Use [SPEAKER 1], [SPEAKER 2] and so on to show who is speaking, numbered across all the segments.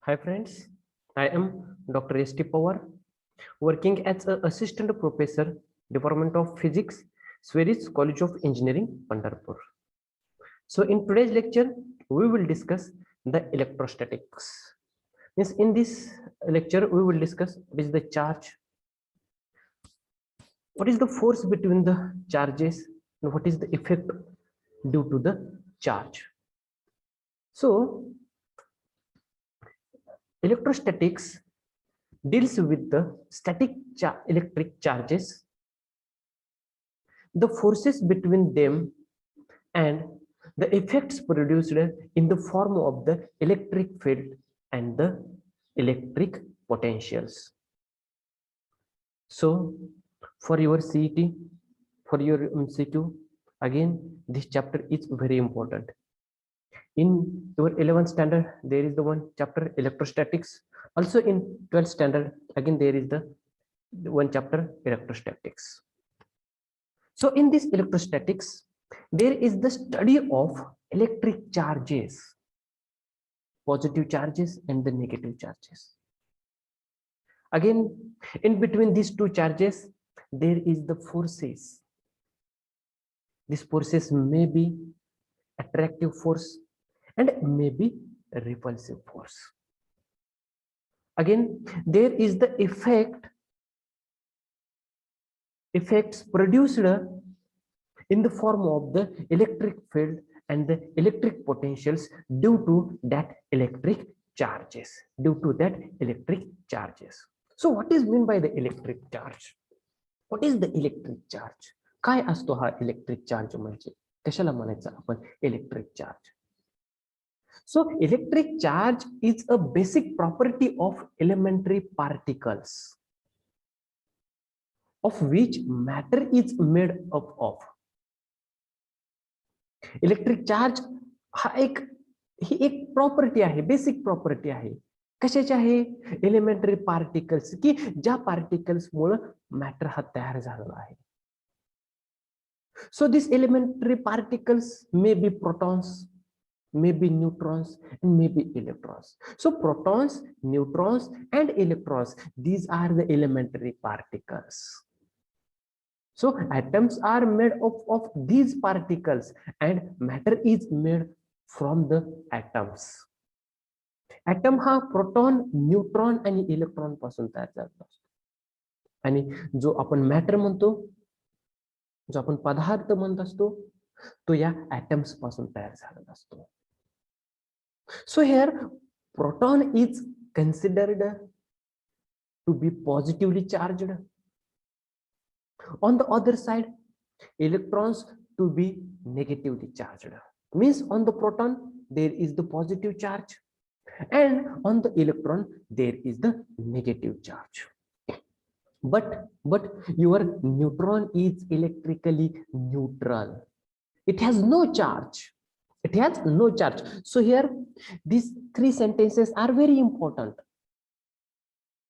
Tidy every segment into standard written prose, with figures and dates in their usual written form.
[SPEAKER 1] Hi friends, I am Dr. S.T. Pawar, working as an assistant professor, Department of Physics, Swedish College of Engineering, Pandharpur. So in today's lecture, we will discuss the electrostatics. Means in this lecture, we will discuss what is the charge, what is the force between the charges, and what is the effect due to the charge. So electrostatics deals with the static electric charges, the forces between them, and the effects produced in the form of the electric field and the electric potentials. So for your CET, for your MCQ, again this chapter is very important. In your 11th standard, there is the one chapter electrostatics. Also in 12th standard, again there is the one chapter electrostatics. So in this electrostatics, there is the study of electric charges, positive charges and the negative charges. Again, in between these two charges, there is the forces. These forces may be attractive force and may be a repulsive force. Again, there is the effects produced in the form of the electric field and the electric potentials due to that electric charges. So what is meant by the electric charge? What is the electric charge? काय असतो हा electric charge म्हणजे? कशाला म्हणायचं आपण electric charge? So electric charge is a basic property of elementary particles of which matter is made up of. Electric charge हा ही एक property आहे, बेसिक प्रॉपर्टी आहे. कशाची आहे? एलिमेंटरी पार्टिकल्स, की ज्या पार्टिकल्स मुळे मॅटर हा तयार झालेला आहे. So these elementary particles may be protons, may be neutrons, and may be electrons. So protons, neutrons, and electrons, these are the elementary particles. So atoms are made up of these particles and matter is made from the atoms. Atom हा proton, neutron आणि electron पासून तयार झालेला असतो. आणि जो आपण matter म्हणतो, जो आपण पदार्थ म्हणत असतो, तो या atoms पासून तयार झालेला असतो. So here proton is considered to be positively charged. On the other side, electrons to be negatively charged. Means on the proton there is the positive charge and on the electron there is the negative charge. But your neutron is electrically neutral. It has no charge. So here these three sentences are very important.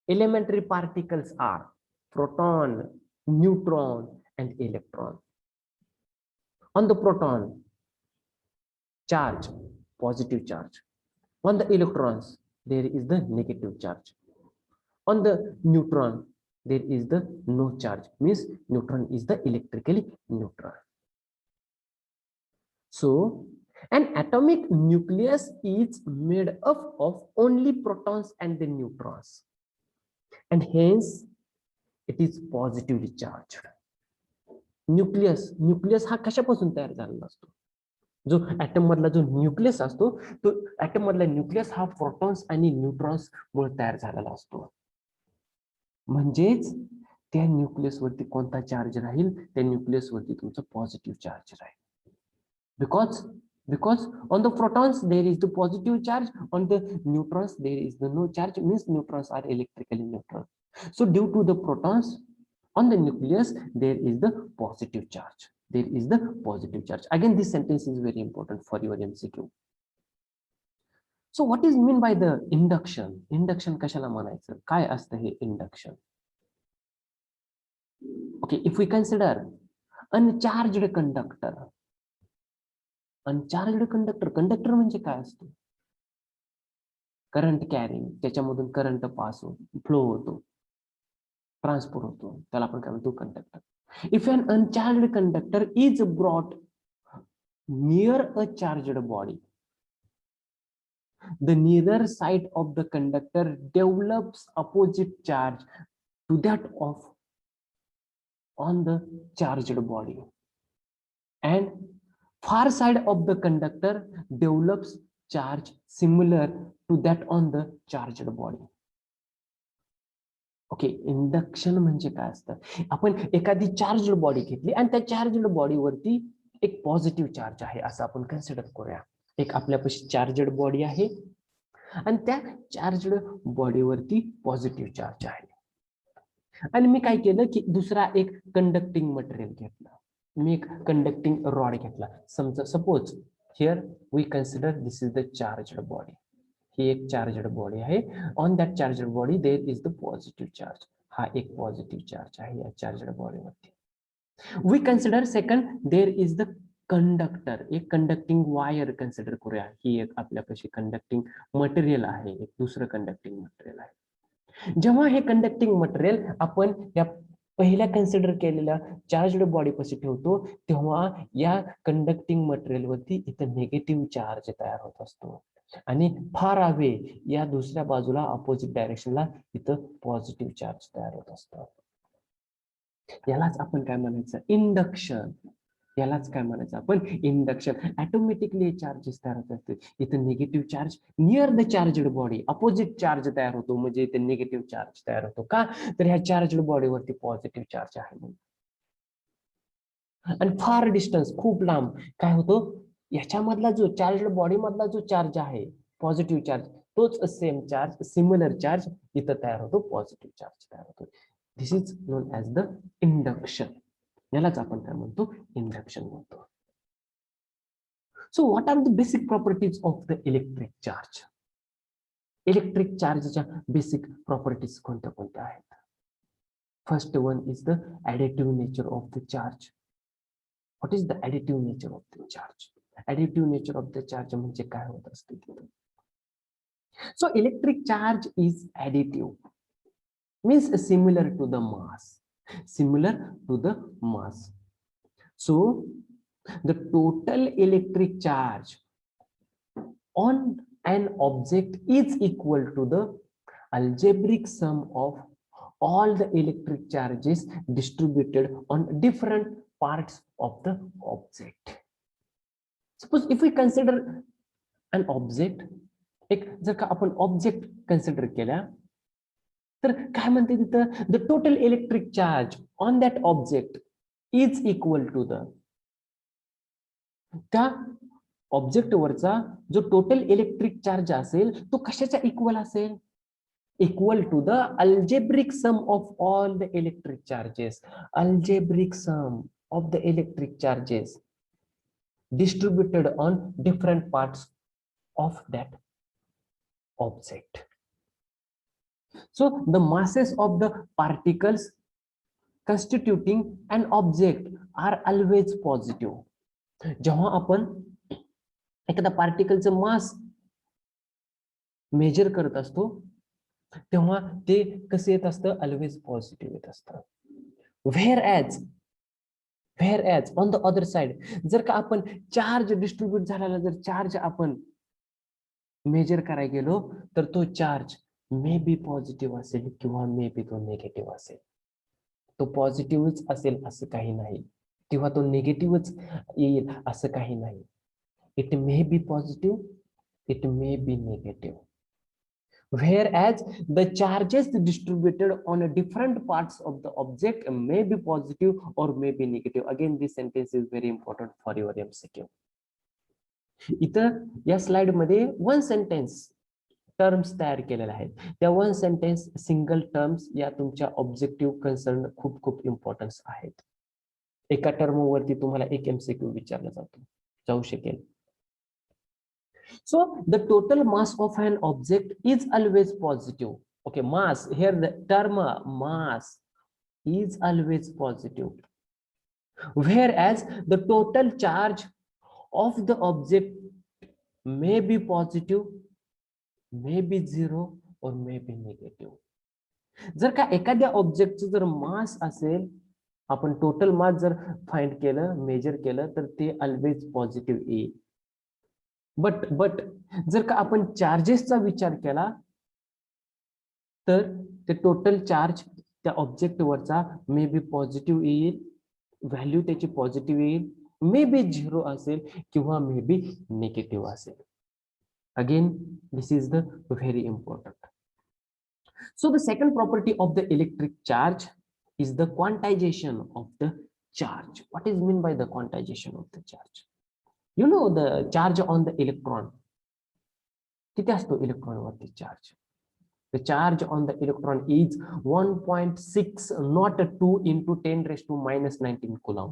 [SPEAKER 1] Elementary particles are proton, neutron, and electron. On the proton, charge, positive charge. On the electrons, there is the negative charge. On the neutron, there is the no charge. Means neutron is the electrically neutral. So an atomic nucleus is made up of only protons and the neutrons, and hence it is positively charged. Nucleus हा कशापासून तयार झालेला असतो? जो atom मधला जो nucleus असतो, तो ऍटम मधला न्यूक्लियस हा प्रोटॉन्स आणि न्यूट्रॉन्स मुळे तयार झालेला असतो. म्हणजेच त्या न्यूक्लियस वरती कोणता चार्ज राहील? त्या न्यूक्लियस वरती तुमचा positive charge Raheel. because on the protons there is the positive charge, on the neutrons there is the no charge. Means neutrons are electrically neutral. So due to the protons on the nucleus there is the positive charge. Again, this sentence is very important for your MCQ. So what is mean by the induction? Induction कशाला म्हणायचं? काय असतं हे induction? Okay, if we consider uncharged conductor. Uncharged conductor म्हणजे काय असतो? Current carrying, त्याच्यामधून current pass होतो, flow होतो, ट्रान्सफर होतो, त्याला आपण काय म्हणतो conductor. If an uncharged conductor is brought near a charged body, the nearer side of the conductor develops opposite charge to that of on the charged body, and far side of the conductor develops charge similar to that on the charged body. Okay, induction म्हणजे काय असतं, आपण एखादी charged body घेतली आणि त्या charged बॉडीवरती एक positive charge आहे असं आपण कन्सिडर करूया. एक आपल्यापाशी चार्जड बॉडी आहे आणि त्या चार्जड बॉडीवरती पॉझिटिव्ह चार्ज आहे, आणि मी काय केलं की दुसरा एक कंडक्टिंग मटेरियल घेतलं, मी एक कंडक्टिंग रॉड घेतला. समजा suppose here we consider this is the charged body, ही एक चार्जड बॉडी आहे. On that charged body there is the positive charge, हा एक पॉझिटिव्ह चार्ज आहे या चार्जड बॉडीवरती. We consider second there is the conductor, एक कंडक्टिंग वायर कन्सिडर करूया, ही एक आपल्यापाशी कंडक्टिंग मटेरियल आहे, एक दुसरं कंडक्टिंग मटेरियल आहे. जेव्हा हे कंडक्टिंग मटेरियल आपण या पहिल्या कन्सिडर केलेल्या चार्जड बॉडी पाशी ठेवतो, तेव्हा या कंडक्टिंग मटेरियल वरती इथं निगेटिव्ह चार्ज तयार होत असतो, आणि फार अवे या दुसऱ्या बाजूला अपोजिट डायरेक्शनला इथं पॉझिटिव्ह चार्ज तयार होत असतो. यालाच आपण काय म्हणायचं, इंडक्शन. यालाच काय म्हणायचं आपण, इंडक्शन. ऑटोमॅटिकली चार्जेस तयार होत असते. इथं negative charge near the charged body, opposite charge तयार होतो, म्हणजे इथे निगेटिव्ह चार्ज तयार होतो. का तर ह्या चार्जड बॉडीवरती पॉझिटिव्ह चार्ज आहे म्हणून. आणि फार डिस्टन्स, खूप लांब काय होतो, याच्यामधला जो चार्जड बॉडी मधला जो चार्ज आहे पॉझिटिव्ह चार्ज, तोच सेम चार्ज, सिमिलर चार्ज इथं तयार होतो, पॉझिटिव्ह चार्ज तयार होतो. This is known as the induction. यालाच आपण काय म्हणतो, इंडक्शन म्हणतो. So what are the basic properties of the electric charge. Electric चार्जच्या बेसिक प्रॉपर्टीज कोणत्या कोणत्या आहेत. First one is the additive nature of the charge. What is the additive nature of the charge. Additive nature of the charge म्हणजे काय होत असते तिथं. So electric charge is additive, means similar to the mass, similar to the mass. So the total electric charge on an object is equal to the algebraic sum of all the electric charges distributed on different parts of the object. Suppose if we consider an object, एक जर का आपण object consider केला, तर काय म्हणते तिथं, the total electric charge on that object is equal to the, त्या ऑब्जेक्ट वरचा जो टोटल इलेक्ट्रिक चार्ज असेल तो कशाच्या इक्वल असेल, equal to the algebraic sum of all the electric charges. Algebraic sum of the electric charges distributed on different parts of that object. So the masses of the particles constituting an object are always positive. जेव्हा आपण एखाद्या पार्टिकलचं मास major करत असतो तेव्हा ते कसं येत असतं, ऑलवेज पॉझिटिव्ह येत असतं. Where as on the other side, जर का आपण चार्ज डिस्ट्रीब्यूट झालेला जर चार्ज आपण मेजर करायला गेलो तर तो चार्ज मे बी पॉझिटिव्ह असेल किंवा मे बी तो निगेटिव्ह असेल. तो पॉझिटिव्हच असेल असं काही नाही किंवा तो निगेटिव्हच येईल असं काही नाही. It may be positive, it may be negative. Whereas the charges distributed on different parts of the object may be positive or may be negative. Again, this sentence is very important for your MCQ. इथं या slide मध्ये one sentence terms तयार केलेल्या आहेत. त्या one sentence single terms या तुमच्या objective concern खूप खूप इम्पॉर्टन्स आहेत. एका टर्म वरती तुम्हाला एक MCQ विचारला जाऊ शकेल. So the total mass of an object is always positive. Okay, mass, here the term mass is always positive. Whereas the total charge of the object may be positive may be 0 और may be negative. जर का एखाद्या ऑब्जेक्टचं जर मास असेल, आपण total mass जर find केलं, major केलं, तर ते ऑलवेज पॉझिटिव्ह येईल. बट जर का आपण चार्जेसचा विचार केला, तर ते टोटल चार्ज त्या ऑब्जेक्टवरचा मे बी पॉझिटिव्ह येईल, व्हॅल्यू त्याची पॉझिटिव्ह येईल, मे बी 0 असेल किंवा मे बी निगेटिव्ह असेल. Again this is the very important. So the second property of the electric charge is the quantization of the charge. What is mean by the quantization of the charge? You know the charge on the electron. किती असतो electron वरती charge? The charge on the electron is 1.602 into 10 raised to minus 19 coulomb.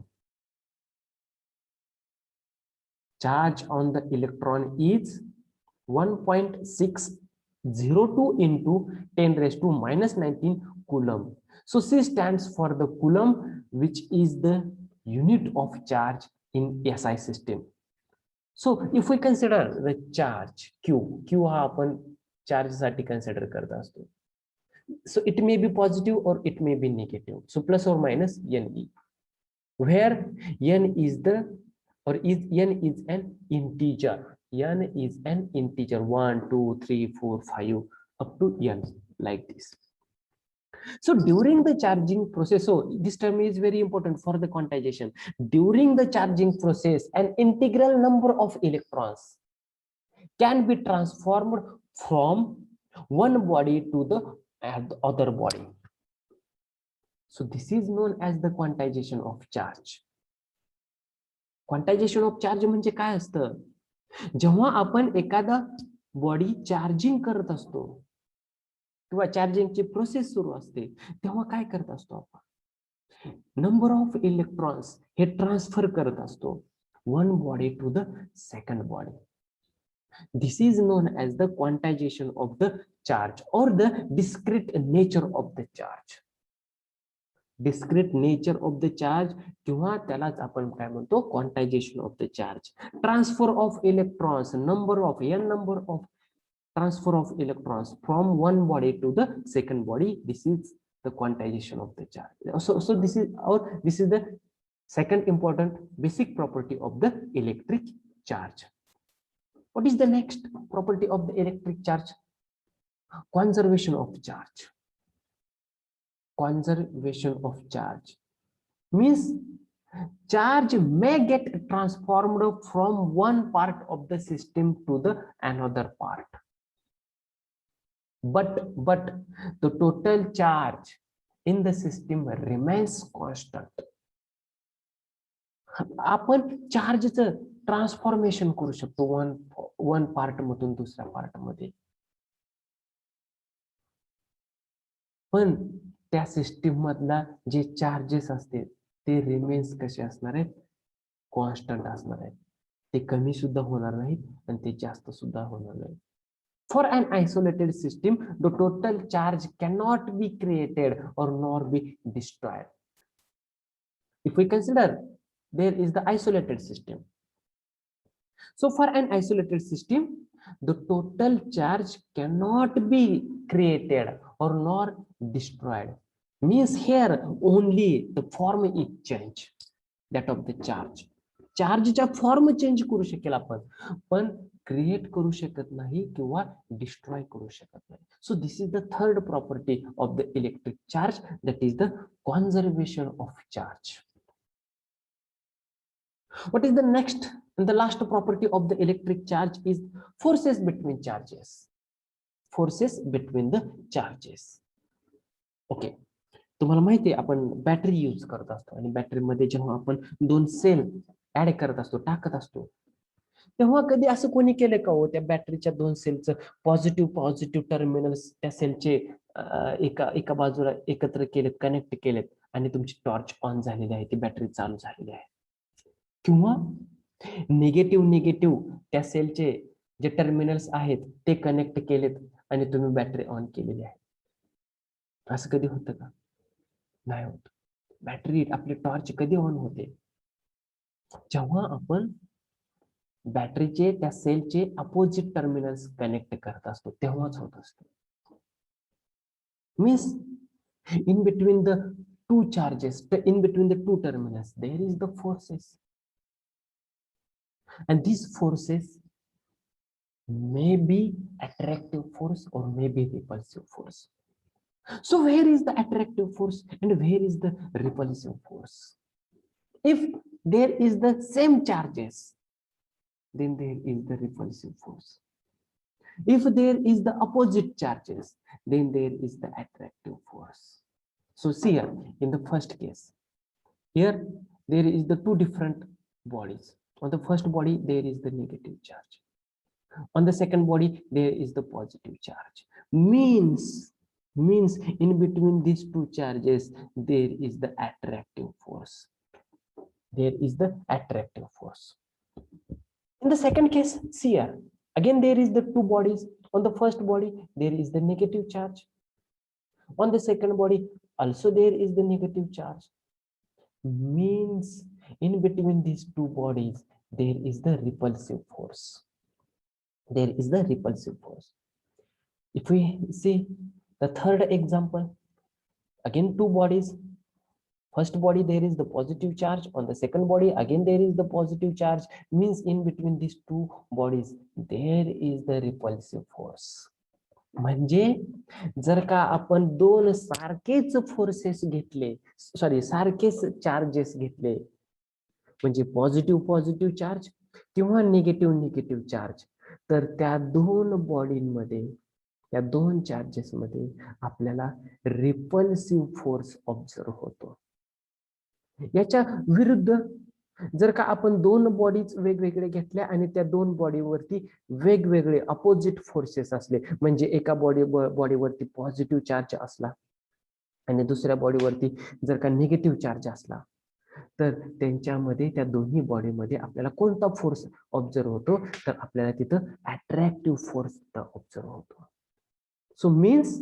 [SPEAKER 1] Charge on the electron is 1.602 into 10 raised to minus 19 coulomb. So C stands for the coulomb, which is the unit of charge in SI system. So if we consider the charge Q हा आपण charge साठी consider करत असतो. So it may be positive or it may be negative. So plus or minus Ne, where n is an integer. N is an integer 1, 2, 3, 4, 5 up to n, like this. So during the charging process, so this term is very important for the quantization. During the charging process, an integral number of electrons can be transformed from one body to the other body. So this is known as the quantization of charge. Quantisation of charge म्हणजे काय असतं? जेव्हा आपण एखादा body charging करत असतो किंवा चार्जिंगची process सुरू असते, तेव्हा काय करत असतो आपण? नंबर ऑफ इलेक्ट्रॉन्स हे ट्रान्सफर करत असतो one body to the second body. This is known as the quantization of the charge or the discrete nature of the charge. Discrete nature of the charge किंवा त्यालाच आपण काय म्हणतो? Quantisation of the charge. Transfer of electrons, number of transfer of electrons from one body to the second body. This is the quantization of the charge. So this is the second important basic property of the electric charge. What is the next property of the electric charge? Conservation of charge. Conservation of charge means charge may get transformed from one part of the system to the another part. But the total charge in the system remains constant. आपण चार्जचं transformation करू शकतो one part मधून दुसऱ्या part मध्ये, पण त्या system मधला जे charges असते ते रिमेन्स कसे असणार आहेत? कॉन्स्टंट असणार आहेत. ते कमी सुद्धा होणार नाहीत आणि ते जास्त सुद्धा होणार नाही. For an isolated system, the total charge cannot be created or nor be destroyed. If we consider there is the isolated system. So for an isolated system, the total charge cannot be created or nor destroyed. Means here only the form is change, that of the charge. चार्जचा form change करू शकेल आपण, पण create करू शकत नाही किंवा destroy करू शकत नाही. So this is the third property of the electric charge, that is the conservation of charge. What is the next and the last property of the electric charge is forces between charges. Forces between the charges. Okay. तुम्हाला माहिती आहे आपण battery use करत असतो आणि बॅटरीमध्ये जेव्हा आपण दोन सेल ऍड करत असतो, टाकत असतो, तेव्हा कधी असं कोणी केलं का हो त्या बॅटरीच्या दोन सेलचं पॉझिटिव्ह टर्मिनल्स त्या सेलचे एका बाजूला एकत्र केलेत, कनेक्ट केलेत आणि तुमची टॉर्च ऑन झालेली आहे, ती बॅटरी चालू झालेली आहे. किंवा निगेटिव्ह त्या सेलचे जे टर्मिनल्स आहेत ते कनेक्ट केलेत आणि तुम्ही बॅटरी ऑन केलेली आहे. असं कधी होतं का? नाही होत. बॅटरी आपली टॉर्च कधी ऑन होते? जेव्हा आपण बॅटरीचे त्या सेलचे अपोजिट टर्मिनल्स कनेक्ट करत असतो तेव्हाच होत असतो. Means in between the two charges, in between the two terminals, there is the forces, and these forces may be attractive force or may be repulsive force. So where is the attractive force and where is the repulsive force? If there is the same charges, then there is the repulsive force. If there is the opposite charges, then there is the attractive force. So see here, in the first case, here there is the two different bodies. On the first body, there is the negative charge. On the second body, there is the positive charge. Means in between these two charges, there is the attractive force. There is the attractive force. In the second case, see here, again there is the two bodies. On the first body, there is the negative charge. On the second body, also there is the negative charge. Means in between these two bodies, there is the repulsive force. There is the repulsive force. If we see the third example, again two bodies. First body, there is the positive charge. On the second body, again there is the positive charge. Means in between these two bodies, there is the repulsive force. म्हणजे जर का आपण दोन सारखेच forces घेतले, sorry सारखेच charges घेतले, म्हणजे पॉझिटिव्ह चार्ज किंवा निगेटिव्ह चार्ज, तर त्या दोन बॉडींमध्ये, त्या दोन चार्जेस मध्ये आपल्याला रिपल्सिव्ह फोर्स ऑब्झर्व होतो. याच्या विरुद्ध जर का आपण दोन बॉडीज वेगवेगळे घेतल्या आणि त्या दोन बॉडीवरती वेगवेगळे अपोजिट फोर्सेस असले, म्हणजे एका बॉडीवरती पॉझिटिव्ह चार्ज असला आणि दुसऱ्या बॉडीवरती जर का निगेटिव्ह चार्ज असला, तर त्यांच्यामध्ये त्या दोन्ही बॉडीमध्ये आपल्याला कोणता फोर्स ऑब्झर्व होतो, तर आपल्याला तिथं अट्रॅक्टिव्ह फोर्स ऑब्झर्व होतो. So means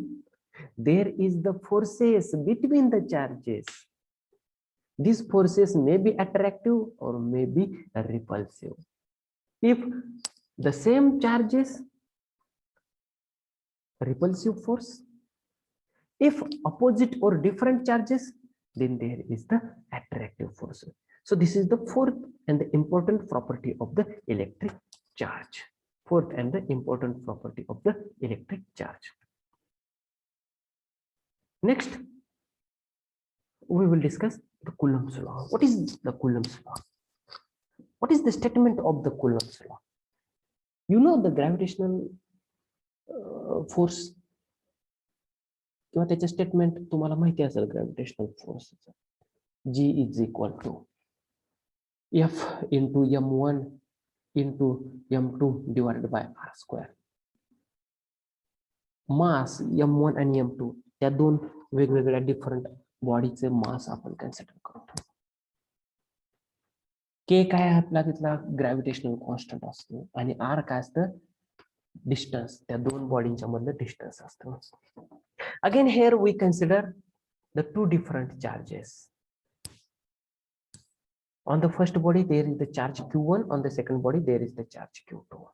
[SPEAKER 1] there is the forces between the charges. These forces may be attractive or may be repulsive. If the same charges, repulsive force. If opposite or different charges, then there is the attractive force. So this is the fourth and the important property of the electric charge. Fourth and the important property of the electric charge. Next, we will discuss the Coulomb's law. What is the Coulomb's law? What is the statement of the Coulomb's law? You know the gravitational force. किंवा त्याचे statement तुम्हाला माहिती असेल gravitational force. G is equal to F into m1 into m2 divided by r square. Mass m1 आणि m2 त्या दोन वेगवेगळ्या different बॉडीचे मास आपण कन्सिडर करतो. के काय आपला तिथला ग्रॅव्हिटेशनल कॉन्स्टंट असतो आणि आर काय असतं, डिस्टन्स, त्या दोन बॉडींच्या मधलं डिस्टन्स असतं. Again here we consider the two different charges. On the first body there is the charge q1, on the second body there is the charge q2.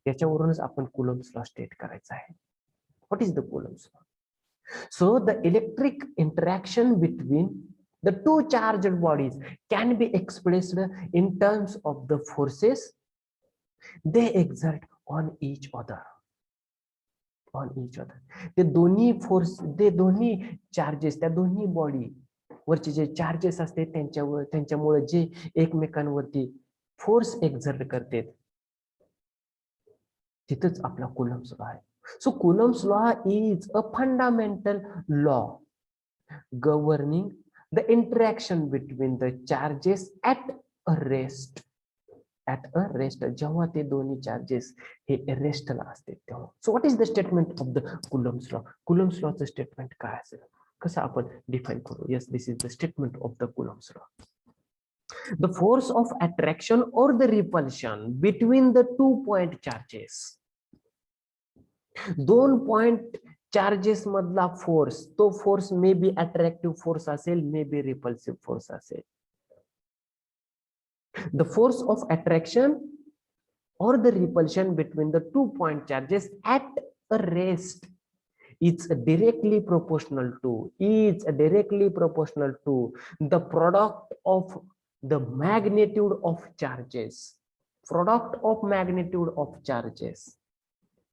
[SPEAKER 1] याच्यावरूनच आपण Coulomb's law state करायचा आहे. What is the Coulomb's law? So the electric interaction between the two charged bodies can be expressed in terms of the forces they exert on each other. ते दोन्ही force, ते दोन्ही charges, त्या दोन्ही body वरचे जे charges असते त्यांच्यामुळे जे एकमेकांवरती force exert करतात, तिथंच आपला Coulomb's law आहे. So Coulomb's law is a fundamental law governing the interaction between the charges at a rest. At a rest, जेव्हा ते दोन्ही चार्जेस हे रेस्टला असते तेव्हा. So what is the statement of the Coulomb's law? Coulomb's law चं statement काय असेल, कसं आपण डिफाइन करू? Yes, this is the statement of the Coulomb's law. The force of attraction or the repulsion between the 2 point charges. दोन point charges मधला force, तो force may be attractive force असेल, मे बी रिपल्सिव्ह फोर्स असेल. The force of attraction or the repulsion between the 2 point charges at a rest is directly proportional to the product of the magnitude of charges,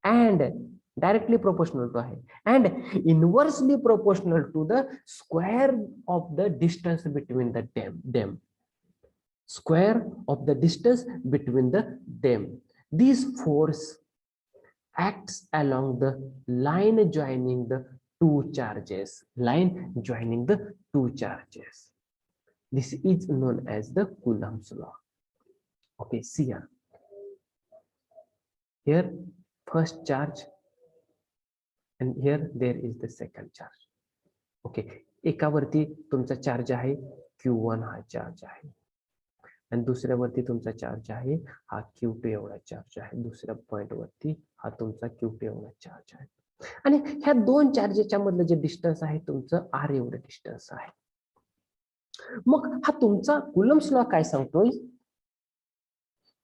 [SPEAKER 1] and directly proportional to and inversely proportional to the square of the distance between them. Square of the distance between them. This force acts along the line joining the two charges. This is known as the Coulomb's law. Okay, see here. Here, first charge, and here there is the second charge. Okay, एकावरती तुमचा charge आहे Q1 हा charge आहे, आणि दुसऱ्यावरती तुमचा charge आहे हा Q2 एवढा charge आहे, दुसऱ्या पॉइंट वरती हा तुमचा Q2 एवढा चार्ज आहे, आणि ह्या दोन चार्जेसच्या मधलं जे डिस्टन्स आहे तुमचं R एवढं डिस्टन्स आहे. मग हा तुमचा कुलम्स लॉ काय सांगतोय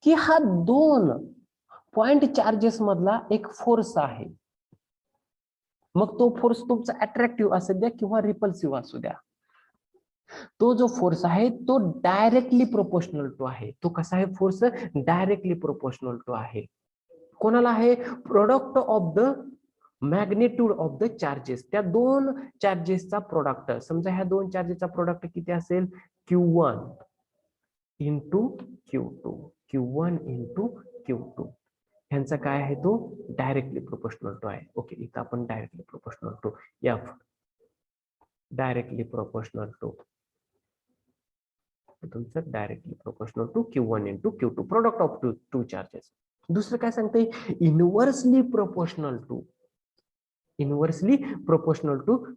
[SPEAKER 1] की हा दोन पॉइंट चार्जेस मधला एक फोर्स आहे. मग तो फोर्स तुमचा अट्रॅक्टिव्ह असू द्या किंवा रिपल्सिव्ह असू द्या, तो जो फोर्स आहे तो डायरेक्टली प्रोपोर्शनल टू आहे. तो कसा आहे फोर्स? डायरेक्टली प्रोपोर्शनल टू आहे. कोणाला आहे? Product of the magnitude of the charges. त्या दोन चार्जेसचा प्रोडक्ट. समजा ह्या दोन चार्जेसचा प्रोडक्ट किती असेल? Q1 into Q1 into Q2. ह्यांचा काय आहे? तो डायरेक्टली प्रोपोर्शनल टू आहे. ओके, इथं आपण directly proportional to F directly proportional to तुमचं directly proportional to Q1 into Q2 product of two charges. दुसरं काय सांगते? Inversely proportional to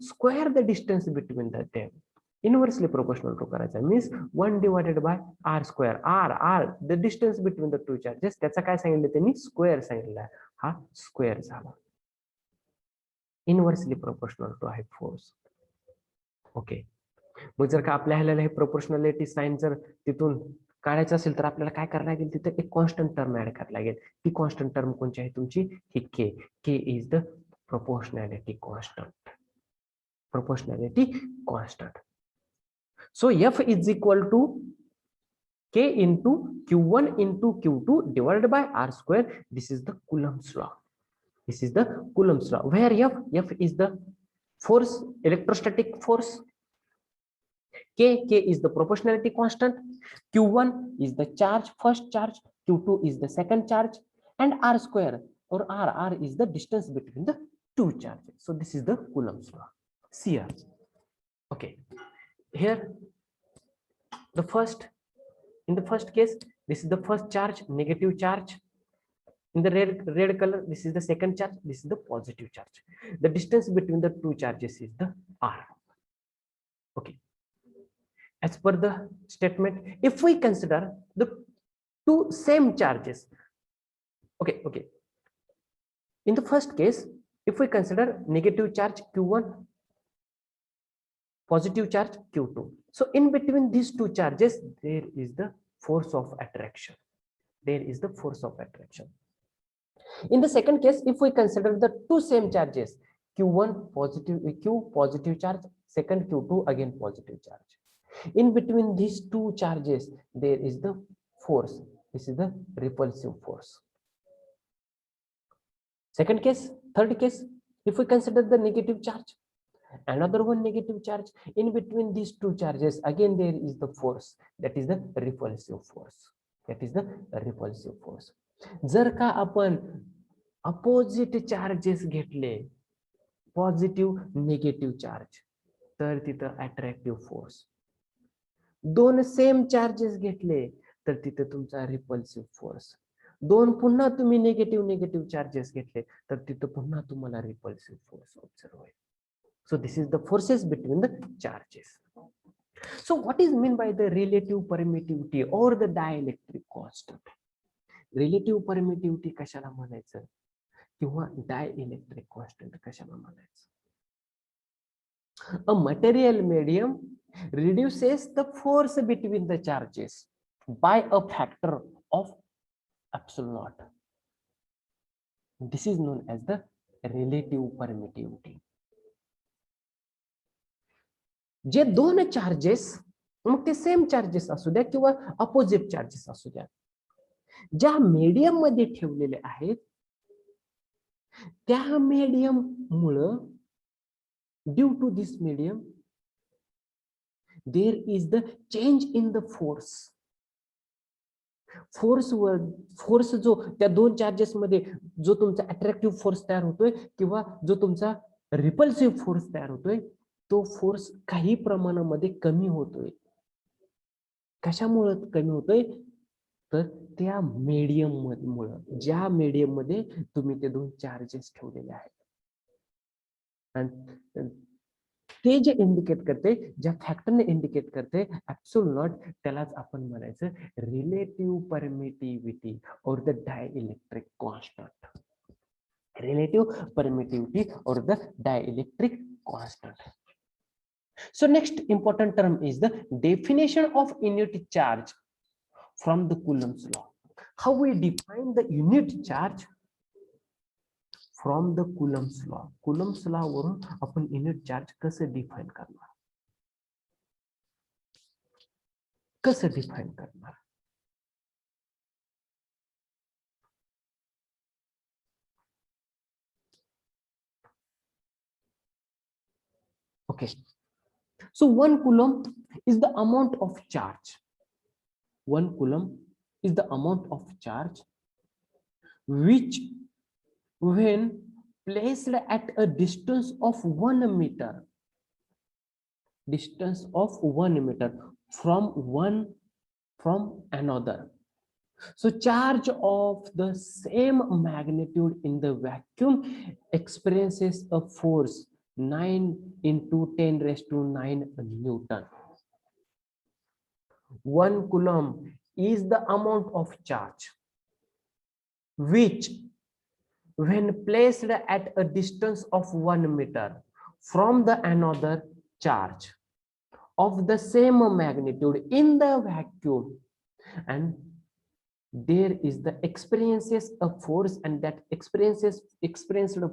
[SPEAKER 1] square the distance between the them. Inversely proportional to करायचा means 1 divided by R square. R the distance between the two charges. त्याचा काय सांगितलं त्यांनी? Square सांगितलं. हा स्क्वेअर झाला. इनवर्सली प्रोपोर्शनल टू आहे फोर्स. ओके, मग जर का आपल्याला हे प्रोपोर्शनॅलिटी साइन जर तिथून काढायचं असेल तर आपल्याला काय करायला लागेल? तिथे एक कॉन्स्टंट टर्म ऍड करायला लागेल. ती कॉन्स्टंट टर्म कोणती आहे तुमची? ही के is the proportionality constant. So F is equal to K into Q1 into Q2 divided by R square. This is the Coulomb's law. Where F is the force, electrostatic force. K is the proportionality constant. Q1 is the charge, first charge. Q2 is the second charge, and R square or R is the distance between the two charges. So this is the Coulomb's law. See here. Okay, here in the first case, this is the first charge, negative charge. In the red color, this is the second charge, this is the positive charge. The distance between the two charges is the R. Okay, as per the statement, if we consider the two same charges, okay, in the first case, if we consider negative charge Q1, positive charge Q2, so in between these two charges there is the force of attraction. In the second case, if we consider the two same charges, Q1 positive charge, second Q2 again positive charge, in between these two charges there is the force. This is the repulsive force. Second case, third case, if we consider the negative charge, another one negative charge, in between these two charges again there is the force, that is the repulsive force. जर का आपण opposite charges घेतले, positive negative charge, तर तिथं attractive force. दोन same charges घेतले तर तिथे तुमचा रिपल्सिव्ह फोर्स. दोन पुन्हा तुम्ही निगेटिव्ह चार्जेस घेतले तर तिथं पुन्हा तुम्हाला रिपल्सिव्ह फोर्स ऑब्झर्व होईल. So this is the forces between the charges. So what is meant by the relative permittivity or the dielectric constant? Relative permittivity कशाला म्हणायचं किंवा dielectric constant कशाला म्हणायचं? A material medium reduces the force between the charges by a factor of epsilon naught. This is known as the relative permittivity. जे दोन charges, मग ते same charges असू द्या किंवा अपोजिट चार्जेस असू द्या, ज्या मीडियम मध्ये ठेवलेले आहेत त्या मीडियम मुळे, due to this medium there is the change in the force. Force जो त्या दोन चार्जेस मध्ये जो तुमचा अट्रॅक्टिव्ह फोर्स तयार होतोय किंवा जो तुमचा रिपल्सिव्ह फोर्स तयार होतोय, तो फोर्स काही प्रमाणामध्ये कमी होतोय. कशामुळे कमी होतोय? तर त्या मीडियम मुळे, ज्या मीडियम मध्ये तुम्ही ते दोन चार्जेस ठेवलेले आहेत. आणि ते जे इंडिकेट करते, ज्या फॅक्टरने इंडिकेट करते ऍब्सोल्यूट नॉट, त्यालाच आपण म्हणायचं relative permittivity or the dielectric constant. Relative permittivity or the dielectric constant. So next important term is the definition of unit charge from the Coulomb's law. How we define the unit charge from the Coulomb's law. Coulomb's law वरून आपण unit charge कसं define करणार, कसं define करणार? Okay, so 1 coulomb is the amount of charge. 1 coulomb is the amount of charge which, when placed at a distance of 1 meter, distance of 1 meter from another, so charge of the same magnitude in the vacuum experiences a force 9 into 10 raised to 9 Newton. 1 coulomb is the amount of charge which, when placed at a distance of 1 meter from the another charge of the same magnitude in the vacuum, and there is the experiences of force, and that experienced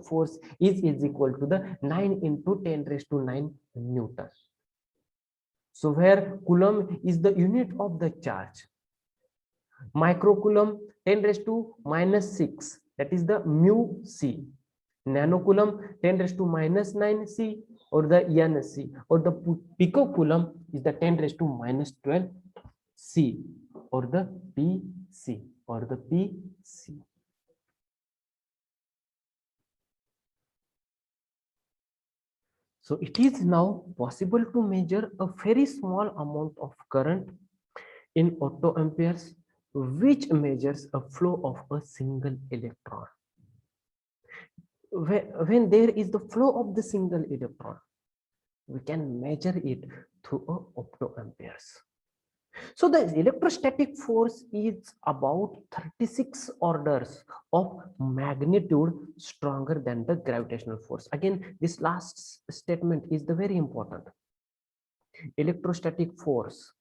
[SPEAKER 1] force is equal to the 9 into 10 raised to 9 Newton. So where coulomb is the unit of the charge, microcoulomb 10 raised to minus 6, that is the mu c. Nanocoulomb 10 raised to minus 9 c, or the nc, or the picocoulomb is the 10 raised to minus 12 c, or the pc, or the pc. So it is now possible to measure a very small amount of current in attoamperes, which measures a flow of a single electron. When there is the flow of the single electron, we can measure it through a attoamperes. So the electrostatic force is about 36 orders of magnitude stronger than the gravitational force. Again, this last statement is the very important. Electrostatic force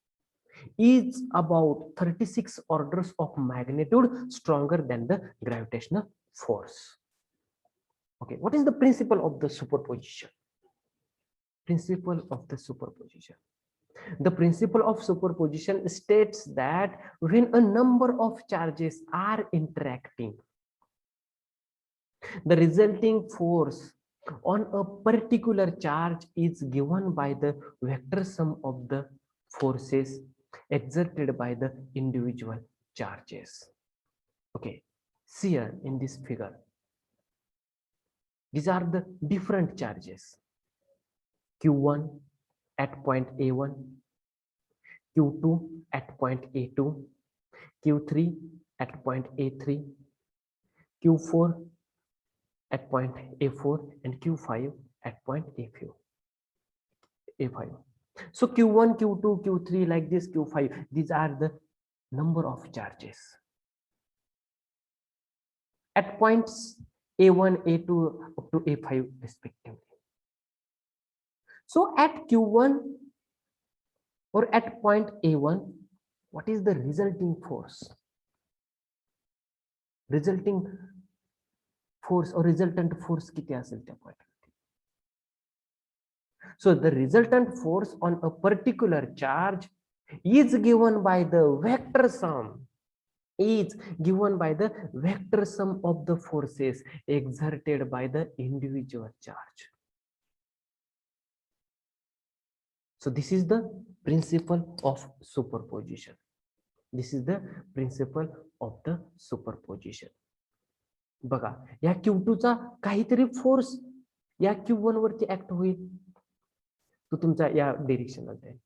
[SPEAKER 1] is about 36 orders of magnitude stronger than the gravitational force. Okay, what is the principle of the superposition? Principle of the superposition. The principle of superposition states that when a number of charges are interacting, the resulting force on a particular charge is given by the vector sum of the forces exerted by the individual charges. Okay, see here in this figure, these are the different charges. Q1 at point A1, Q2 at point A2, Q3 at point A3, Q4 at point A4, and Q5 at point A5. So Q1, Q2, Q3 like this, Q5, these are the number of charges at points A1, A2 up to A5 respectively. So at Q1 or at point A1, what is the resulting force? Resulting force और resultant force किती असेल त्या point. So the resultant force on a particular charge is given by the vector sum of the forces exerted by the individual charge. So this is the principle of superposition. This is the principle of the superposition. बघा, या Q2 चा काहीतरी force या Q1 वरती act होईल, तो तुमचा या डिरेक्शनला जाईल.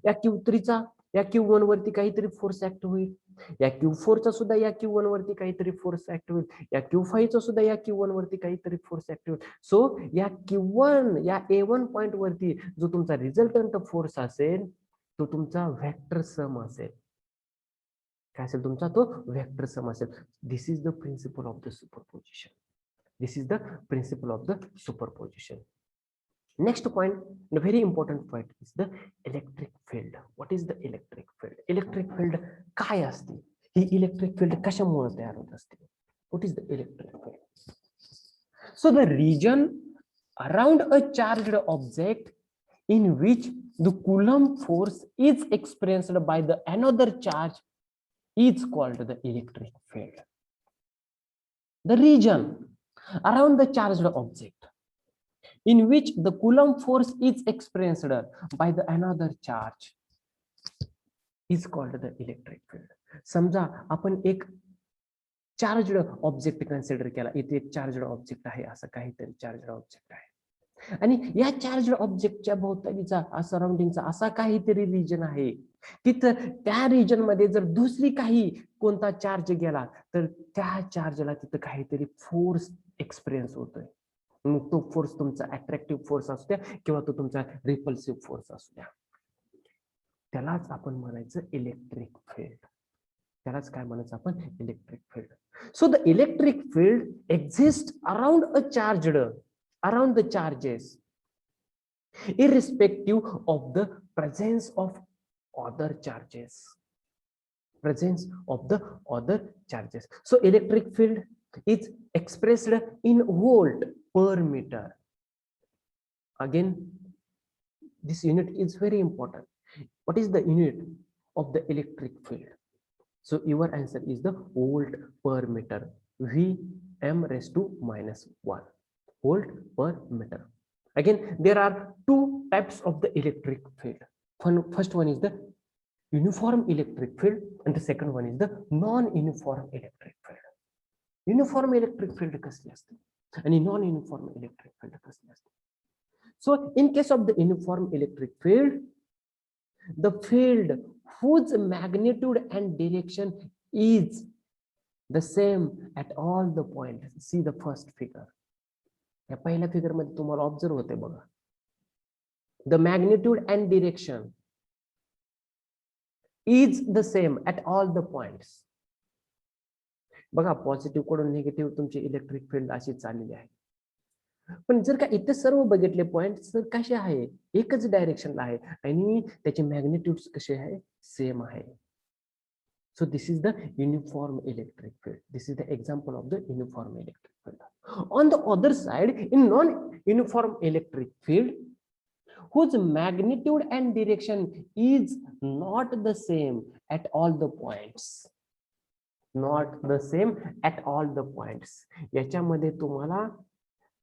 [SPEAKER 1] या Q3 चा या Q1 वरती काहीतरी फोर्स ऍक्ट होईल, या Q4 चा सुद्धा या Q1 वरती काहीतरी फोर्स ऍक्ट होईल, या Q5 चा सुद्धा या Q1 वरती काहीतरी फोर्स ऍक्ट होईल. सो या Q1 या A1 पॉइंट वरती जो तुमचा रिझल्टंट फोर्स असेल तो तुमचा व्हेक्टर सम असेल. काय असेल तुमचा तो व्हेक्टर सम असेल. This is the principle of the superposition. This is the principle of the superposition. Next point, the very important point is the electric field. What is the electric field? Electric field काय असते? ही electric field कशामुळे तयार होत असते? What is the electric field? So the region around a charged object in which the Coulomb force is experienced by the another charge is called the electric field. The region around the charged object in which the Coulomb force is experienced by the another charge is called the electric field. समजा आपण एक charged object consider केला, इथे एक charged object आहे, असं काहीतरी charged object आहे आणि या चार्जड ऑब्जेक्टच्या भोवतालीचा सराउंडिंगचा असा काहीतरी रिजन आहे, तिथं त्या रिजन मध्ये जर दुसरी काही कोणता चार्ज गेला तर त्या चार्जला तिथं काहीतरी फोर्स एक्सपिरियन्स होतोय. मग तो फोर्स तुमचा अट्रॅक्टिव्ह फोर्स असू द्या किंवा तो तुमचा रिपल्सिव्ह फोर्स असू द्या, त्यालाच आपण म्हणायचं इलेक्ट्रिक फील्ड. त्यालाच काय म्हणायचं आपण electric field. So the electric field exist around the charges irrespective of the presence of other charges. So electric field is expressed in volt per meter. Again, this unit is very important. What is the unit of the electric field? So your answer is the volt per meter, Vm raised to -1 volt per meter. Again, there are two types of the electric field. First one is the uniform electric field and the second one is the non-uniform electric field. Uniform electric field कसली असते आणि non uniform electric field कसली असते? So in case of the uniform electric field, the field whose magnitude and direction is the same at all the points. See the first figure. या पहिल्या figure मध्ये तुम्हाला observe होते बघा, the magnitude and direction is the same at all the points. बघा, positive कडून negative तुमची electric field अशी चाललेली आहे. पण जर का इथे सर्व बघितले पॉइंट तर कसे आहे, एकच डायरेक्शनला आहे आणि त्याचे मॅग्निट्यूड्स कसे आहे, सेम आहे. So this is the uniform electric field. This is the example of the uniform electric field. On the other side, in non-uniform electric field, whose magnitude and direction is not the same at all the points. Not the same at all the points. याच्यामध्ये तुम्हाला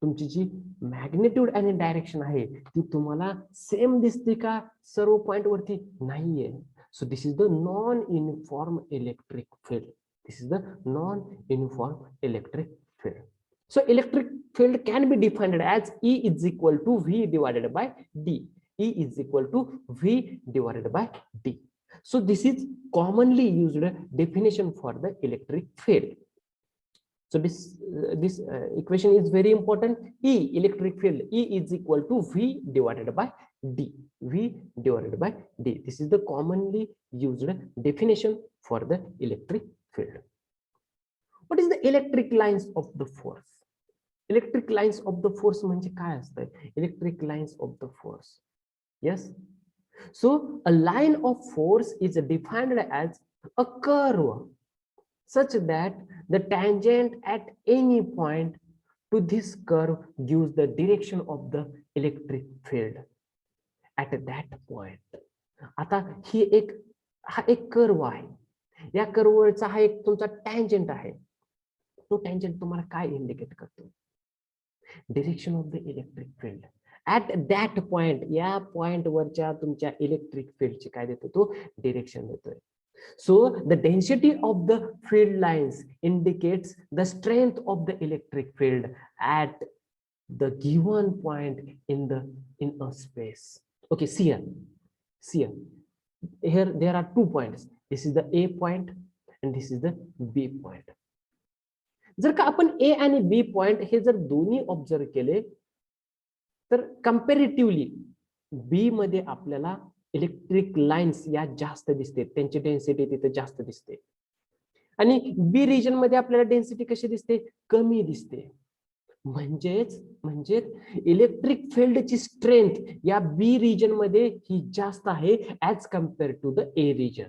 [SPEAKER 1] तुमची जी magnitude आणि direction आहे ती तुम्हाला same दिसते का सर्व point वरती? नाहीये. So this is the non-uniform electric field. This is the non-uniform electric field. So electric field can be defined as E is equal to V divided by D. E is equal to V divided by D. So this is commonly used definition for the electric field. So this equation is very important. E, electric field, E is equal to V divided by D. V divided by D. This is the commonly used definition for the electric field. What is the electric lines of the force? Electric lines of the force म्हणजे काय असतं? Electric lines of the force. Yes. So a line of force is defined as a curve such that the tangent at any point to this curve gives the direction of the electric field at that point. आता ही हा एक curve आहे, या कर्वचा हा एक तुमचा tangent आहे. तो टँजंट तुम्हाला काय इंडिकेट करतो? Direction of the electric field at that point. या पॉइंट वरच्या तुमच्या इलेक्ट्रिक फील्डची काय देतो? तो डिरेक्शन देतोय. So the density of the field lines indicates the strength of the electric field at the given point in a space. Okay, see here. Here there are 2 points. This is the A point and this is the B point. जर का आपण A आणि B point हे जर दोन्ही observe केले तर comparatively B मध्ये आपल्याला इलेक्ट्रिक लाईन्स या जास्त दिसते, त्यांची डेन्सिटी तिथे जास्त दिसते. आणि बी रिजन मध्ये आपल्याला डेन्सिटी कशी दिसते? कमी दिसते. म्हणजे इलेक्ट्रिक फील्डची स्ट्रेंथ या बी रिजन मध्ये ही जास्त आहे as compare to the A region.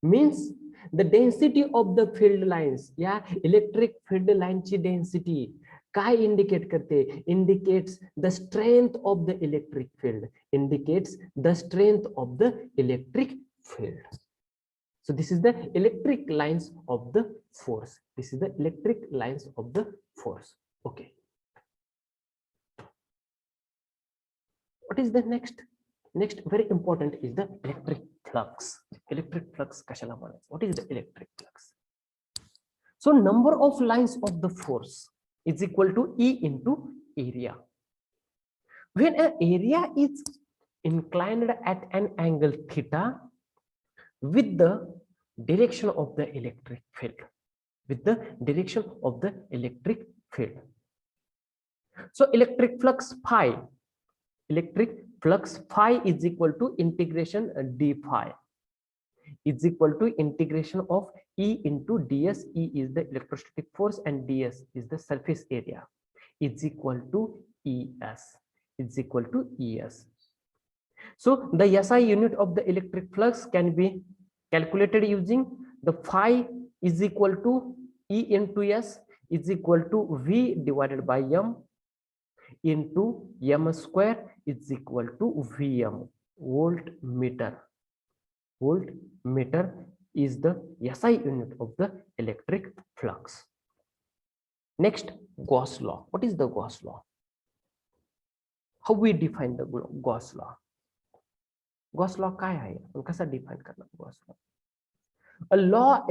[SPEAKER 1] Means the density of the field lines, या इलेक्ट्रिक फील्ड लाईनची डेन्सिटी काय इंडिकेट करते? Indicates the strength of the electric field. Indicates the strength of the electric field. So this is the electric lines of the force. This is the electric lines of the force. Okay. What is the next? Next very important is the electric flux. Electric flux kashala म्हणायचं? What is the electric flux? So number of lines of the force is equal to E into area. When an area is inclined at an angle theta with the direction of the electric field, with the direction of the electric field. So electric flux phi is equal to integration d phi is equal to integration of E into ds. E is the electrostatic force and ds is the surface area, is equal to es. So the SI unit of the electric flux can be calculated using the phi is equal to E into S is equal to V divided by M into M square is equal to Vm. Voltmeter. Voltmeter is the SI unit of the electric flux. Next, Gauss law. What is the Gauss law? How we define the Gauss law? Gauss law काय आहे? आपण कसा define करणार Gauss law? A law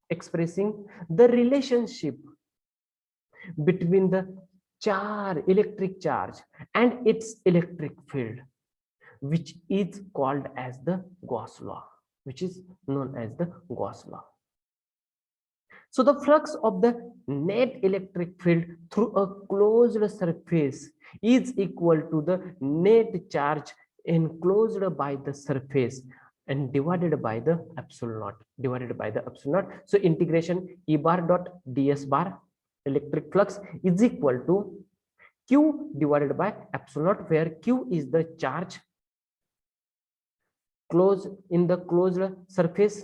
[SPEAKER 1] expressing the relationship between the electric charge and its electric field, which is called as the Gauss law, which is known as the Gauss law. So the flux of the net electric field through a closed surface is equal to the net charge enclosed by the surface and divided by the epsilon naught. So integration E bar dot ds bar electric flux is equal to Q divided by epsilon naught, where Q is the charge in the closed surface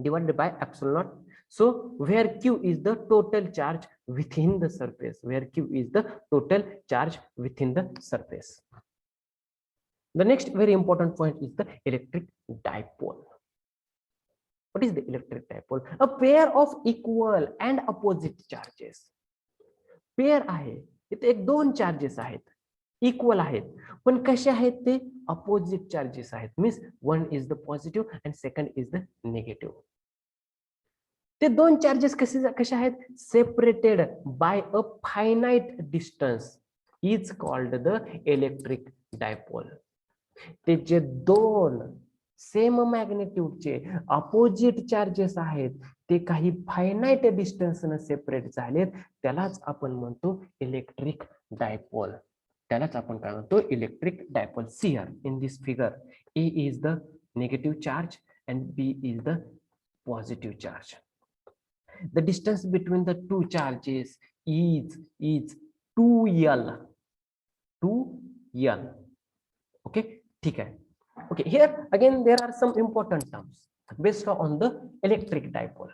[SPEAKER 1] divided by epsilon naught. So where Q is the total charge within the surface, The next very important point is the electric dipole. What is the electric dipole? A pair of equal and opposite charges. Pair आहे, इथे एक दोन charges आहेत, equal आहेत, पण कसे आहेत ते? अपोजिट चार्जेस आहेत. Means one is the positive and second is the negative. ते दोन चार्जेस कसे आहेत? Separated by a finite distance is called the electric dipole. ते जे दोन सेम मॅग्नेट्यूडचे अपोजिट चार्जेस आहेत ते काही फायनाइट डिस्टन्सने सेपरेट झालेत, त्यालाच आपण म्हणतो इलेक्ट्रिक डायपोल. त्यालाच आपण काय म्हणतो? Electric dipole. See here in this figure, A is the negative charge and B is the positive charge. The distance between the two charges is 2L. Okay, ठीक आहे. Okay, here again there are some important terms. Based on the electric dipole.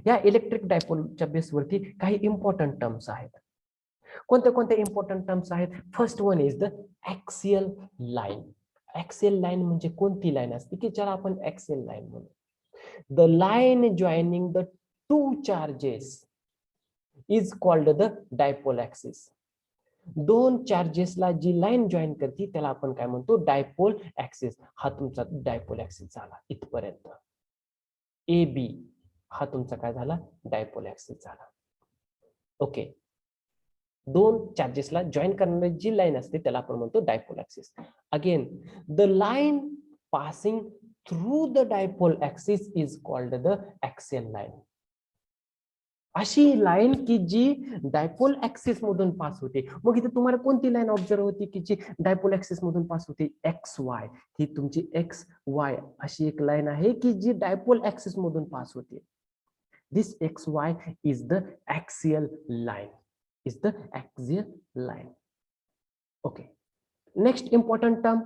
[SPEAKER 1] या electric डायपोलच्या बेसवरती काही important terms आहेत. कोणते कोणते important terms आहेत? First one is the axial line. Axial line म्हणजे कोणती लाईन असते की ज्याला आपण ऍक्सियल लाईन म्हणू? The line joining the two charges is called the dipole axis. दोन चार्जेसला जी लाईन जॉईन करते त्याला आपण काय म्हणतो? Dipole axis. हा तुमचा डायपोल ऍक्सिस झाला इथपर्यंत. ए बी हा तुमचा काय झाला? डायपोल ऍक्सिस झाला. ओके. दोन चार्जेसला जॉईन करणारी जी लाईन असते त्याला आपण म्हणतो dipole axis. Again the line passing through the dipole axis is called the axial line. अशी लाईन की जी डायपोल ऍक्सिस मधून पास होते. मग इथे तुम्हाला कोणती लाईन ऑब्झर्व होती की जी डायपोल ऍक्सिस मधून पास होते? एक्स वाय. ही तुमची एक्स वाय अशी एक लाईन आहे की जी डायपोल ऍक्सिस मधून पास होते. This x Y is the axial line. is the axial line. Okay. Next important term,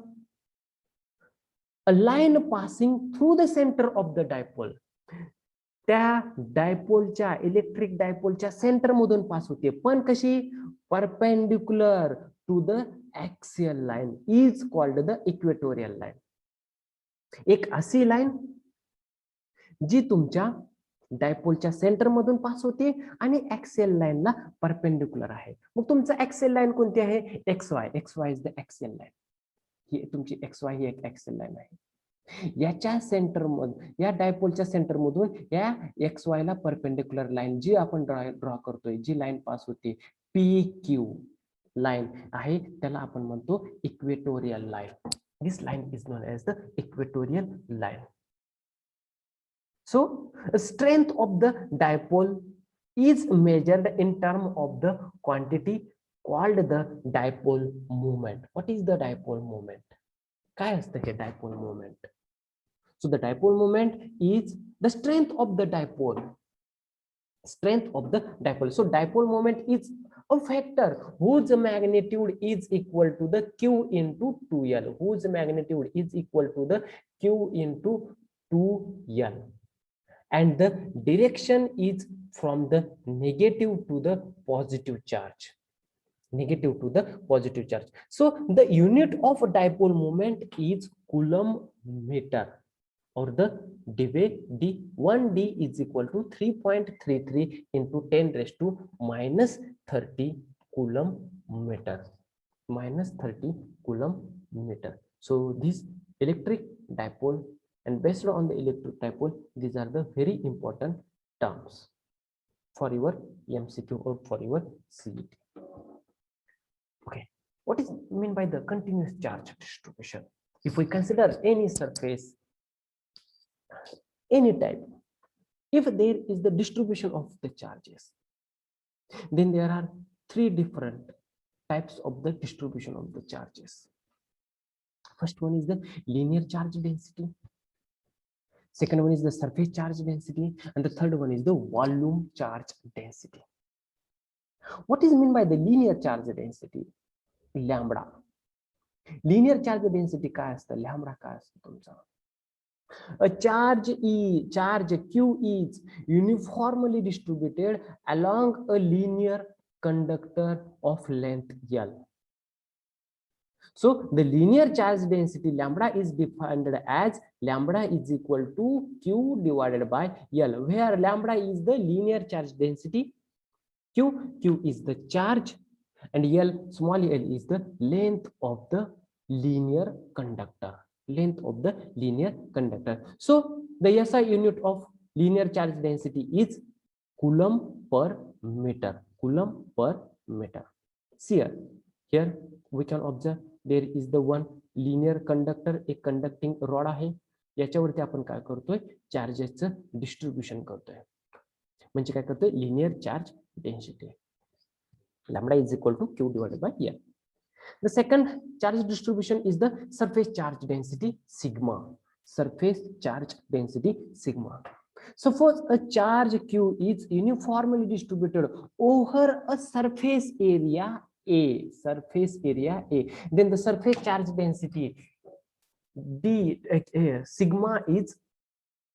[SPEAKER 1] a line passing through the center of the dipole. त्या डायपोलच्या इलेक्ट्रिक डायपोलच्या सेंटर मधून पास होते, पण कशी? Perpendicular to the axial line is called the equatorial line. एक अशी line जी तुमच्या डायपोलच्या centre मधून पास होते आणि ऍक्सियल लाईनला परपेंडिक्युलर आहे. मग तुमचं ऍक्सियल लाईन कोणती आहे? X Y. X Y is the axial line. ही तुमची एक्स वाय ही एक ऍक्सियल लाईन आहे. याच्या सेंटर मधून, या डायपोलच्या सेंटर मधून या एक्स वाय ला परपेंडिक्युलर लाईन जी आपण ड्रॉ करतोय, जी लाईन पास होते पी क्यू लाईन आहे, त्याला आपण म्हणतो equatorial line. This line is known as the equatorial line. So, strength of the dipole is measured in terms of the quantity called the dipole moment. What is the dipole moment? काय असतं हे dipole moment? So, the dipole moment is the strength of the dipole. Strength of the dipole. So, dipole moment is a factor whose magnitude is equal to the Q into 2L. Whose magnitude is equal to the Q into 2L. And the direction is from the negative to the positive charge. Negative to the positive charge. So the unit of dipole moment is coulomb meter, or the d. 1d is equal to 3.33 into 10 raised to minus 30 coulomb meter. Minus 30 coulomb meter. So this electric dipole, and based on the electric dipole, these are the very important terms for your MCQ or for your CET. Okay, what is mean by the continuous charge distribution? If we consider any surface, any type, if there is the distribution of the charges, then there are three different types of the distribution of the charges. First one is the linear charge density. Second one is the surface charge density, and the third one is the volume charge density. What is mean by the linear charge density? Lambda. Linear charge density काय असतं? Lambda काय असतं तुमचा? A charge Q is uniformly distributed along a linear conductor of length L. So the linear charge density lambda is defined as lambda is equal to Q divided by L, where lambda is the linear charge density, Q is the charge, and L, small l, is the length of the linear conductor. Length of the linear conductor. So the SI unit of linear charge density is coulomb per meter. Coulomb per meter. See here we can observe there is the one linear conductor, एक conducting rod आहे. याच्यावरती आपण काय करतोय? चार्जेसचं distribution करतोय. म्हणजे काय करतोय? Linear charge density. Lambda is equal to Q divided by L. The second charge distribution is the surface charge density sigma. Surface charge density sigma. Suppose a charge Q is uniformly distributed over a surface area A. Surface area A. Then the surface charge density D sigma is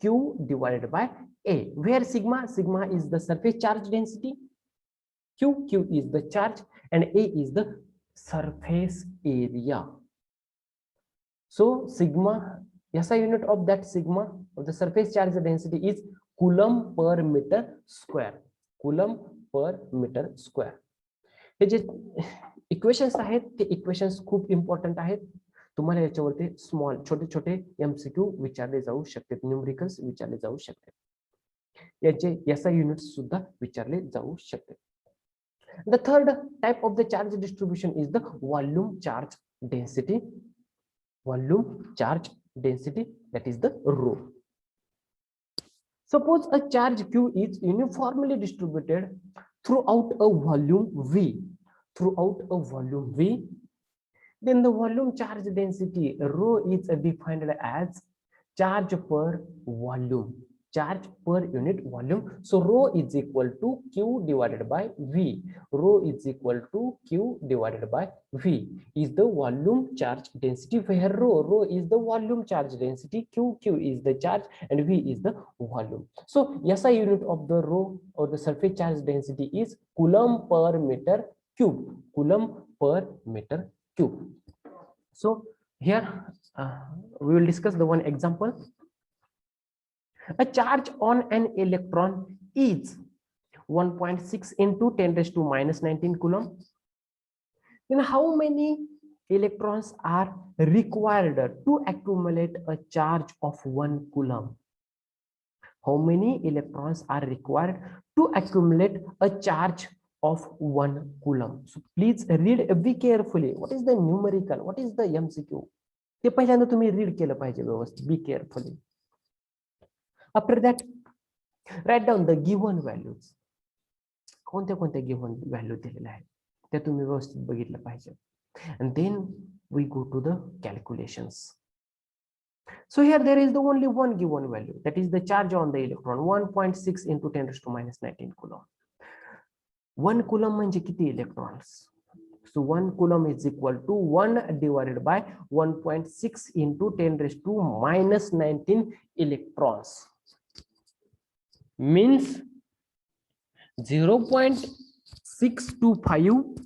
[SPEAKER 1] Q divided by A, where sigma is the surface charge density, Q is the charge, and A is the surface area. So sigma, SI unit of that sigma of the surface charge density is coulomb per meter square. Coulomb per meter square. Hey J equations आहेत ते equations खूप important आहेत. तुम्हाला याच्यावरती small छोटे छोटे MCQ विचारले जाऊ शकतात, न्यूमरिकल्स विचारले जाऊ शकतात, याचे SI युनिट्स सुद्धा विचारले जाऊ शकतात. The third type of the charge distribution is the volume charge density. Volume charge density, that is the rho. Suppose a charge Q is uniformly distributed throughout a volume V. Throughout a volume V, then the volume charge density rho is defined as charge per volume. Charge per unit volume. So rho is equal to Q divided by V. Rho is equal to Q divided by V is the volume charge density, where rho is the volume charge density, Q is the charge, and V is the volume. So SI unit of the rho or the surface charge density is coulomb per meter cube. Coulomb per meter cube. So here we will discuss the one example. A charge on an electron is 1.6 into 10 raised to minus 19 coulomb. Then how many electrons are required to accumulate a charge of 1 coulomb? How many electrons are required to accumulate a charge of 1 coulomb? So please read very carefully. What is the numerical? What is the MCQ? ते पहिल्यांदा तुम्ही read केलं पाहिजे व्यवस्थित. Be carefully. After that, write down the given values. कोणत्या कोणत्या given value दिलेल्या आहेत त्या तुम्ही व्यवस्थित बघितलं पाहिजे. And then we go to the calculations. So here there is the only one given value, that is the charge on the electron, 1.6 into 10 raised to minus 19 coulomb. 1 coulomb म्हणजे किती electrons? So 1 coulomb is equal to 1 divided by 1.6 into 10 raised to minus 19 electrons. Means 0.625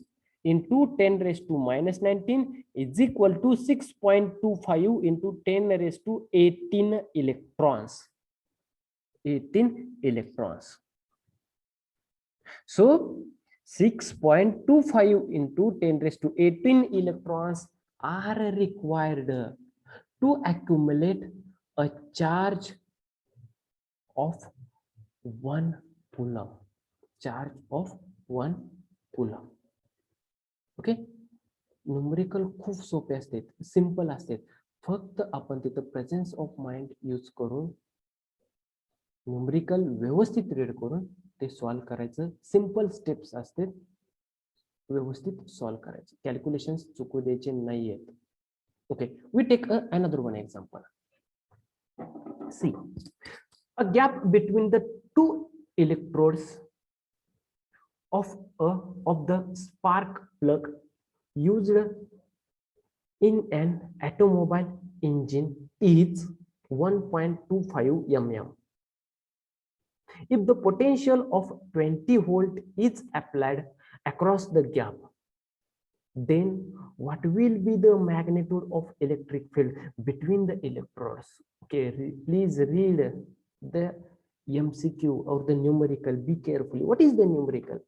[SPEAKER 1] into 10 raised to minus 19 is equal to 6.25 into 10 raised to 18 electrons. 18 electrons. So 6.25 into 10 raised to 18 electrons are required to accumulate a charge of 1 coulomb. Charge of 1 coulomb. Okay. Numerical खूप सोपे असतात, simple असतात. फक्त आपण तिथं presence of mind use करून numerical व्यवस्थित read करून ते सॉल्व्ह करायचं. सिंपल स्टेप्स असतात, व्यवस्थित सॉल्व्ह करायचे. कॅल्क्युलेशन्स चुकू द्यायचे नाहीयेत. Okay, we take another one example. See, a gap between the two electrodes of the spark plug used in an automobile engine is 1.25 mm. If the potential of 20 volt is applied across the gap, then what will be the magnitude of electric field between the electrodes? Okay, please read the MCQ or the numerical. Be carefully. What is the numerical?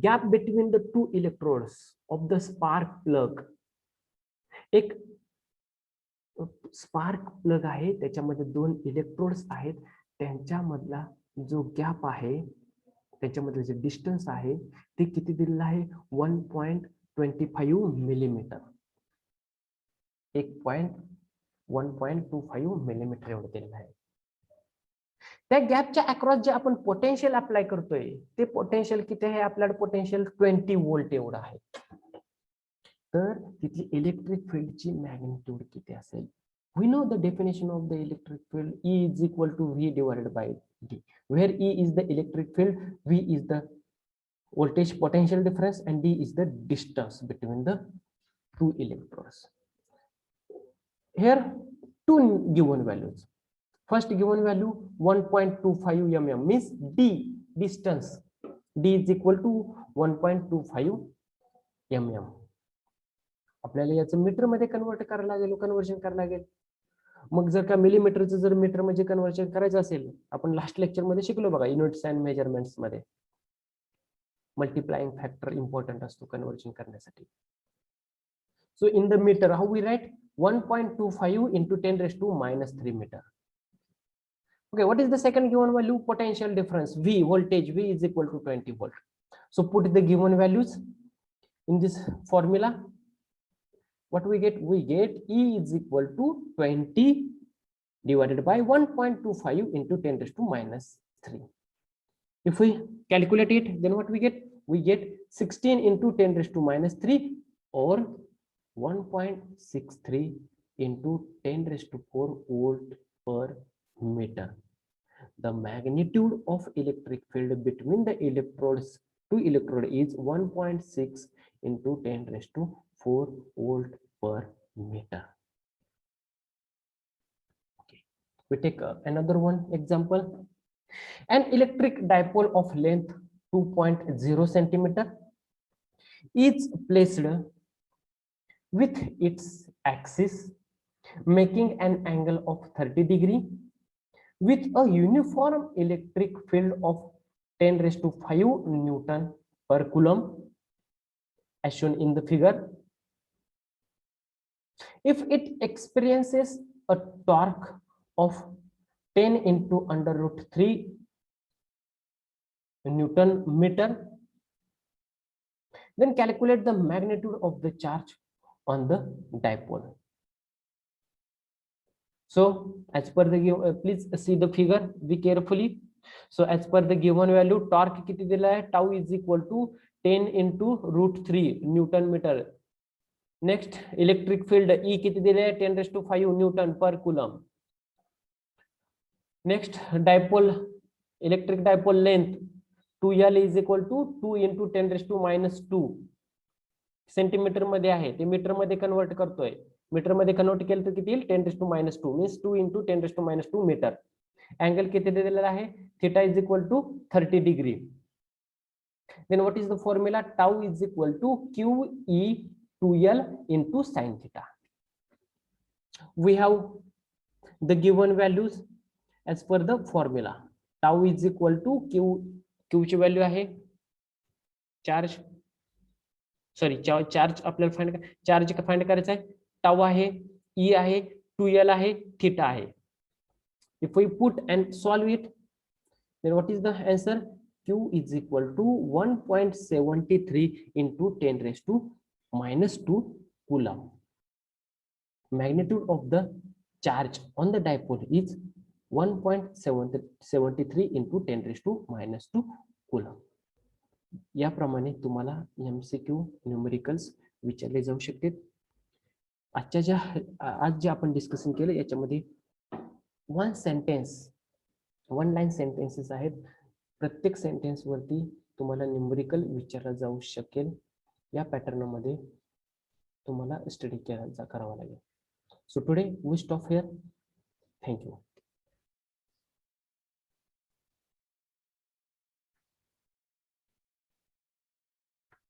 [SPEAKER 1] Gap between the two electrodes of the spark plug. एक spark plug आहे, त्याच्यामध्ये 2 electrodes आहेत. त्यांच्यामधला जो gap आहे, त्याच्यामधलं जे distance आहे ते किती दिलेलं आहे? 1.25 मिलीमीटर. 1.25 मिलीमीटर एवढं दिलेलं आहे. त्या गॅपच्या अक्रॉस जे आपण पोटेन्शियल अप्लाय करतोय ते पोटेन्शियल किती आहे? आपल्याला पोटेन्शियल 20 व्होल्ट एवढं आहे. तर तिथली इलेक्ट्रिक फील्डची मॅग्निट्यूड किती असेल? We know the definition of the electric field. E is equal to V divided by D, where E is the electric field, V is the voltage potential difference, and D is the distance between the two electrodes. Here two given values. First given value 1.25 mm means D distance. D is equal to 1.25 mm. आपल्याला याचं metre मध्ये convert करायला लागेल, conversion करायला लागेल. मग जर का मिलीमीटरचं जर मीटर मध्ये कन्वर्जन करायचं असेल, आपण लास्ट लेक्चर मध्ये शिकलो बघा युनिट्स अँड मेजरमेंट्स मध्ये मल्टिप्लाइंग फॅक्टर इम्पॉर्टंट असतो कन्वर्जन करण्यासाठी. So in the metre how we write 1.25 into 10 raised to minus 3 meter. Okay, what is the second given value? Potential difference V, voltage V is equal to 20 volt. So put the given values in this formula. What we get? We get E is equal to 20 divided by 1.25 into 10 raised to minus 3. If we calculate it, then what we get? We get 16 into 10 raised to minus 3 or 1.63 into 10 raised to 4 volt per meter. The magnitude of electric field between the electrodes to electrode is 1.6 into 10 raised to 4 volt per meter. Okay, we take another one example. An electric dipole of length 2.0 centimeter is placed with its axis making an angle of 30 degree with a uniform electric field of 10 raised to 5 Newton per coulomb as shown in the figure. If it experiences a torque of 10 into under root 3 Newton meter, then calculate the magnitude of the charge on the dipole. So as per the please see the figure, be carefully. So as per the given value, torque किती दिला है? Tau is equal to 10 into root 3 Newton meter. Next electric field E किती दिले है? 10 raised to 5 Newton per coulomb. Next dipole, electric dipole length 2L is equal to 2 into 10 raised to minus 2 centimetre मध्ये आहे, ते metre मध्ये convert करतोय. Metre मध्ये convert केलं तर किती येईल? 10 raised to minus 2 means 2 into 10 raised to minus 2 metre. Angle किती दिलेला आहे? Theta is equal to 30 degree. Then what is the formula? Tau is equal to QE2L into sin theta. We have the given values as per the formula. Tau is equal to Q ची value आहे charge, sorry charge आपल्याला find charge find करायचा आहे. Tau आहे, ई आहे, 2L आहे, theta आहे. If we put and solve it, then what is the answer? Q is equal to 1.73 into 10 raised to minus 2 coulomb. Magnitude of the charge on the dipole is 1.73 into 10 raised to minus 2 coulomb. याप्रमाणे तुम्हाला MCQ numericals विचारले जाऊ शकते. आज जे आपण discussion केलं याच्यामध्ये one line sentences आहेत. प्रत्येक सेंटेन्स वरती तुम्हाला न्यूमेरिकल विचारला जाऊ शकेल. या पॅटर्न मध्ये तुम्हाला स्टडी करावा लागेल. So today we stop here. Thank you.